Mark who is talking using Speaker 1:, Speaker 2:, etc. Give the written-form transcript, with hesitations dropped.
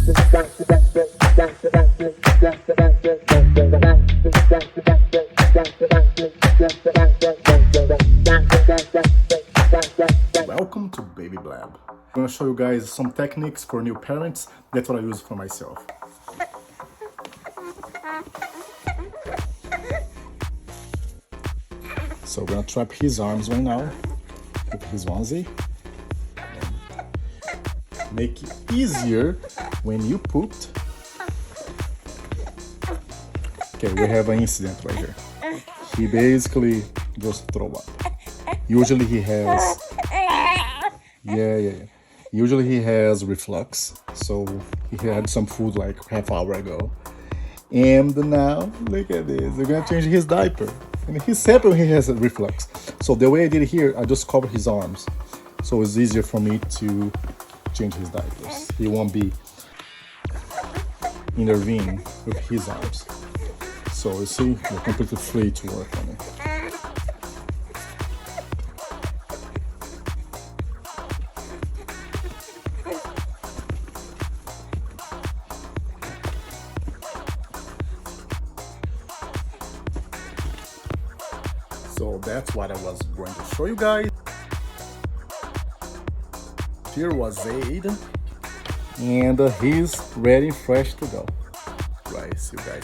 Speaker 1: Welcome to BabyBlab. I'm going to show you guys some techniques for new parents. That's what I use for myself. So we're going to trap his arms right now with his onesie. Make it easier when you pooped. Okay, we have an incident right here. He basically just throw up. Usually he has, Usually he has reflux. So he had some food like half hour ago. And now, look at this, we're gonna change his diaper. And he's happy when he has a reflux. So the way I did it here, I just cover his arms. So it's easier for me to change his diapers. He won't be intervening with his arms. So you see, we're completely free to work on it. So that's what I was going to show you guys. Here was Zaid, and he's ready, fresh to go. Right, see you guys.